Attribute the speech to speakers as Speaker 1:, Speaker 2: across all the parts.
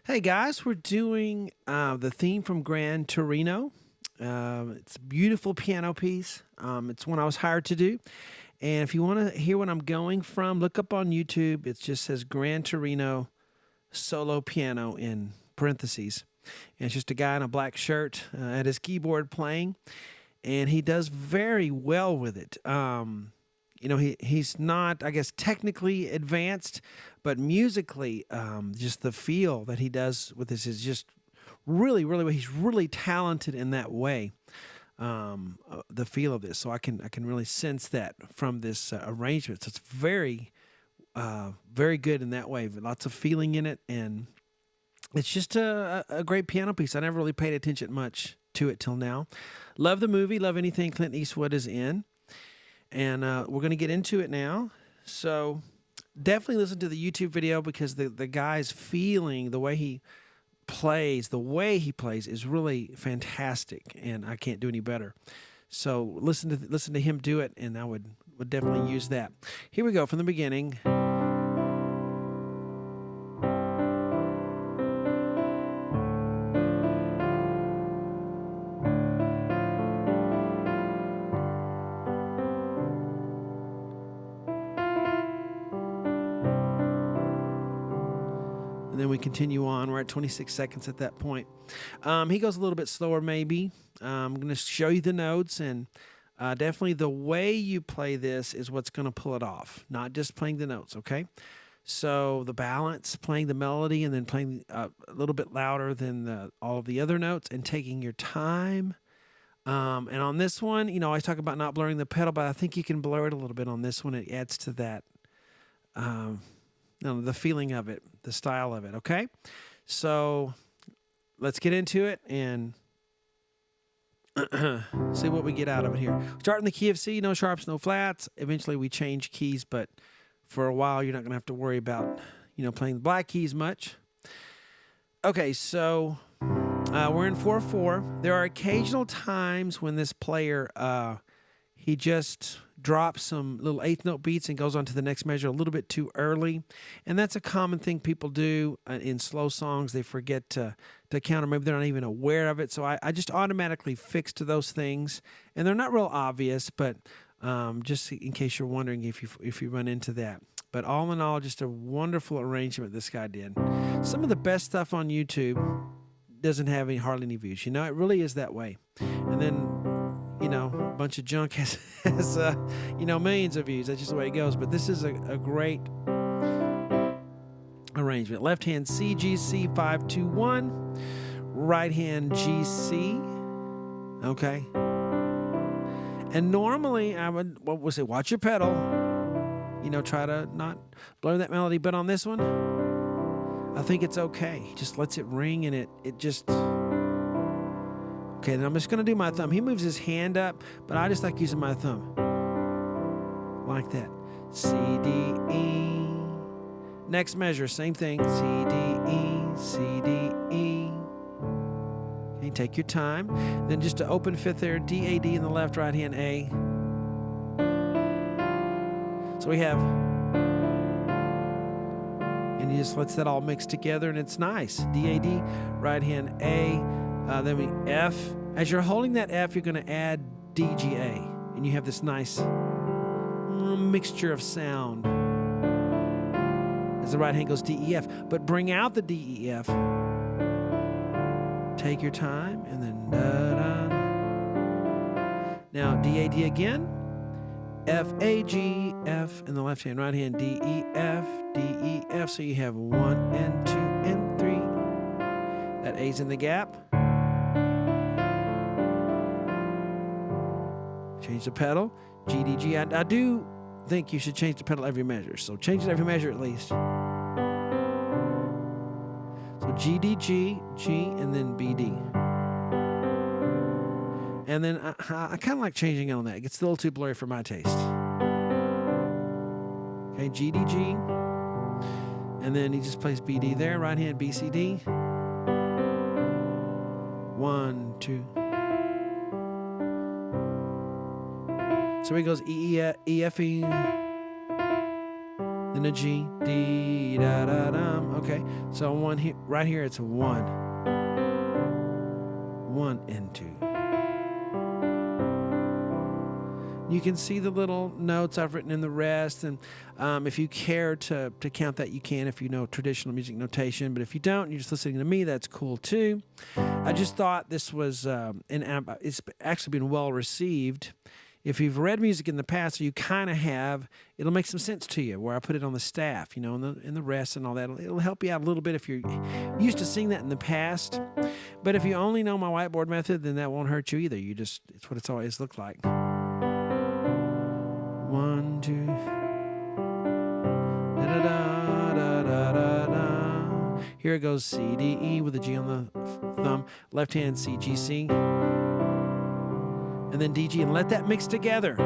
Speaker 1: Hey guys, we're doing the theme from Gran Torino. It's a beautiful piano piece. It's one I was hired to do. And if you want to hear what I'm going from, look up on YouTube. It just says Gran Torino solo piano in parentheses. And it's just a guy in a black shirt at his keyboard playing. And he does very well with it. He's not, I guess, technically advanced, but musically, just the feel that he does with this is just really, really. He's really talented in that way. The feel of this, so I can really sense that from this arrangement. So it's very good in that way. Lots of feeling in it, and it's just a great piano piece. I never really paid attention much to it till now. Love the movie. Love anything Clint Eastwood is in. And we're going to get into it now. So definitely listen to the YouTube video because the guy's feeling, the way he plays is really fantastic, and I can't do any better. So listen to him do it, and I would definitely use that. Here we go from the beginning. Then we continue on. We're at 26 seconds at that point. He goes a little bit slower, maybe. I'm going to show you the notes, and definitely the way you play this is what's going to pull it off, not just playing the notes, okay? So the balance, playing the melody, and then playing a little bit louder than all of the other notes, and taking your time. And on this one, I always talk about not blurring the pedal, but I think you can blur it a little bit on this one. It adds to that. The feeling of it, the style of it, okay? So let's get into it and see what we get out of it here. Start in the key of C, no sharps, no flats. Eventually we change keys, but for a while you're not going to have to worry about, playing the black keys much. Okay, so we're in 4/4. There are occasional times when this player, he just drops some little eighth note beats and goes on to the next measure a little bit too early. And that's a common thing people do in slow songs. They forget to count, or maybe they're not even aware of it. So I just automatically fix to those things. And they're not real obvious, but just in case you're wondering if you run into that. But all in all, just a wonderful arrangement this guy did. Some of the best stuff on YouTube doesn't have hardly any views. It really is that way. And then a bunch of junk has millions of views. That's just the way it goes. But this is a great arrangement. Left hand C, G, C, 5, 2, 1. Right hand G, C. Okay. And normally I would, watch your pedal. Try to not blur that melody. But on this one, I think it's okay. He just lets it ring, and it just... Okay, then I'm just going to do my thumb. He moves his hand up, but I just like using my thumb. Like that. C, D, E. Next measure, same thing. C, D, E, C, D, E. Okay, take your time. Then just to open fifth there, D, A, D in the left, right hand, A. So we have... And he just lets that all mix together, and it's nice. D, A, D, right hand, A. Then we F. As you're holding that F, you're going to add D, G, A. And you have this nice mixture of sound. As the right hand goes D, E, F. But bring out the D, E, F. Take your time, and then da-da. Now D, A, D again. F, A, G, F in the left hand. Right hand D, E, F, D, E, F. So you have 1 and 2 and 3. That A's in the gap. Change the pedal. G, D, G. I do think you should change the pedal every measure. So change it every measure at least. So G, D, G, G, and then B, D. And then I kind of like changing it on that. It gets a little too blurry for my taste. Okay, G, D, G. And then he just plays B, D there. Right hand, B, C, D. 1, 2. So he goes E, E, E, F, E. then a G, D, da, da, dum. Okay, so one here, right here, it's a 1. 1 and 2. You can see the little notes I've written in the rest, and if you care to count that, you can if you know traditional music notation. But if you don't, you're just listening to me, that's cool too. I just thought this was, it's actually been well received. If you've read music in the past, or you kind of have, it'll make some sense to you. Where I put it on the staff, you know, in the rest and all that, it'll help you out a little bit if you're used to seeing that in the past. But if you only know my whiteboard method, then that won't hurt you either. It's what it's always looked like. 1, 2, da da da da da da da. Here it goes, C, D, E with a G on the thumb. Left hand, C, G, C. And then D, G, and let that mix together.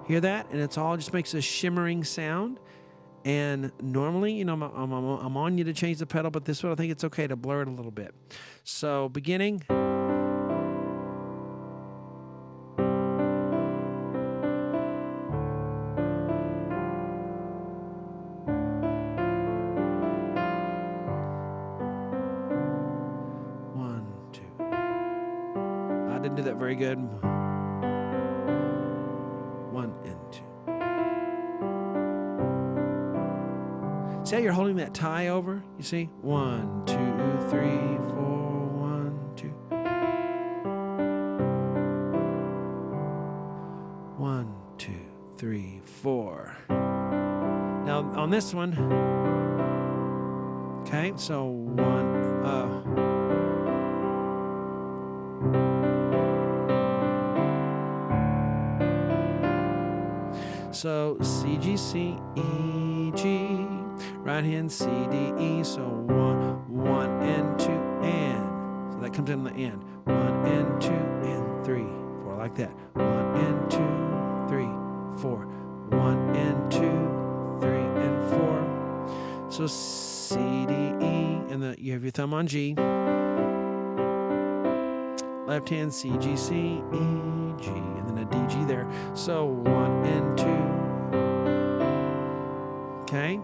Speaker 1: Hear that? And it's all just makes a shimmering sound. And normally, you know, I'm on you to change the pedal, but this one I think it's okay to blur it a little bit. So beginning. Didn't do that very good. 1 and 2. See how you're holding that tie over? You see? 1, 2, 3, 4, 1, 2. 1, 2, 3, 4. Now on this one, okay, so 1, so C, G, C, E, G, right hand C, D, E, so 1 and 2 and. So that comes in the end. 1 and 2 and 3, 4, like that. 1 and 2, 3, 4. 1 and 2, 3 and 4. So C, D, E, and you have your thumb on G. Left hand C, G, C, E, G, and then a D, G there. So 1 and 2. Okay.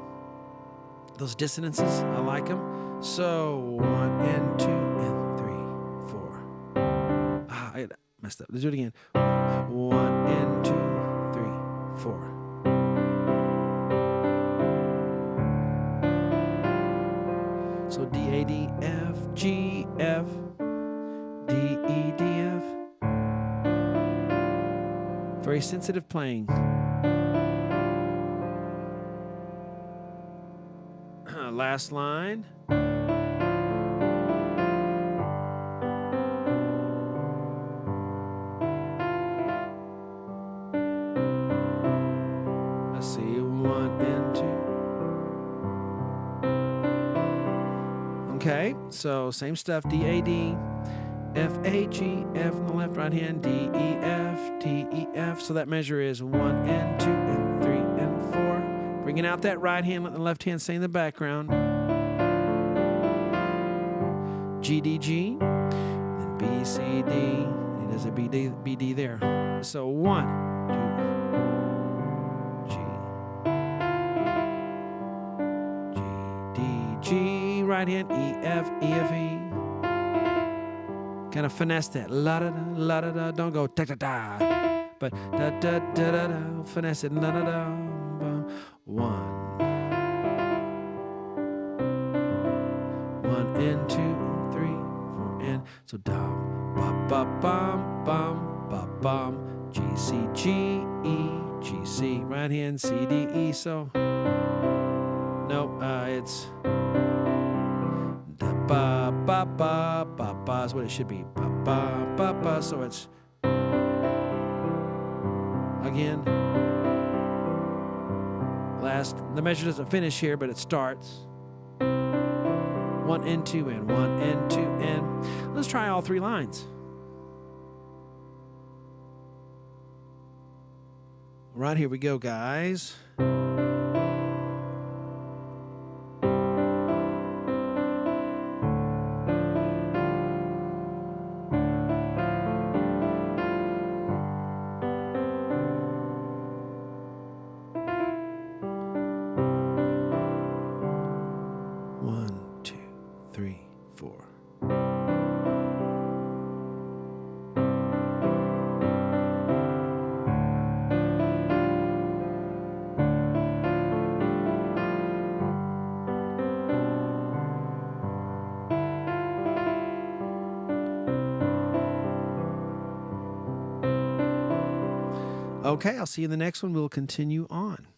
Speaker 1: Those dissonances, I like them. So 1 and 2 and 3, 4. I messed up. Let's do it again. 1 and 2, 3, 4. So D, A, D, F, G, F. D, E, D, F. Very sensitive playing. Last line. Let's see, 1 and 2. Okay, so same stuff. D, A, D. F, A, G, F on the left, right hand, D, E, F, D, E, F. So that measure is 1 and 2 and 3 and 4. Bringing out that right hand, let the left hand stay in the background. G, D, G, then B, C, D. He does a B, D there. So 1, 2, G, G, D, G, right hand, E, F, E. Kind of finesse that. La da da, la da da. Don't go da da da. But da da da da da. Finesse it. La da da. 1. 1 and 2 and 3, 4 and. So dum ba ba bum bum ba bum. G C G E G C. Right hand C D E. So no, it's. Ba ba ba ba ba is what it should be. Ba ba ba ba. So it's again. The measure doesn't finish here, but it starts. 1 and 2 and 1 and 2 and. Let's try all 3 lines. All right, here we go, guys. 1, 2, 3, 4. Okay, I'll see you in the next one. We'll continue on.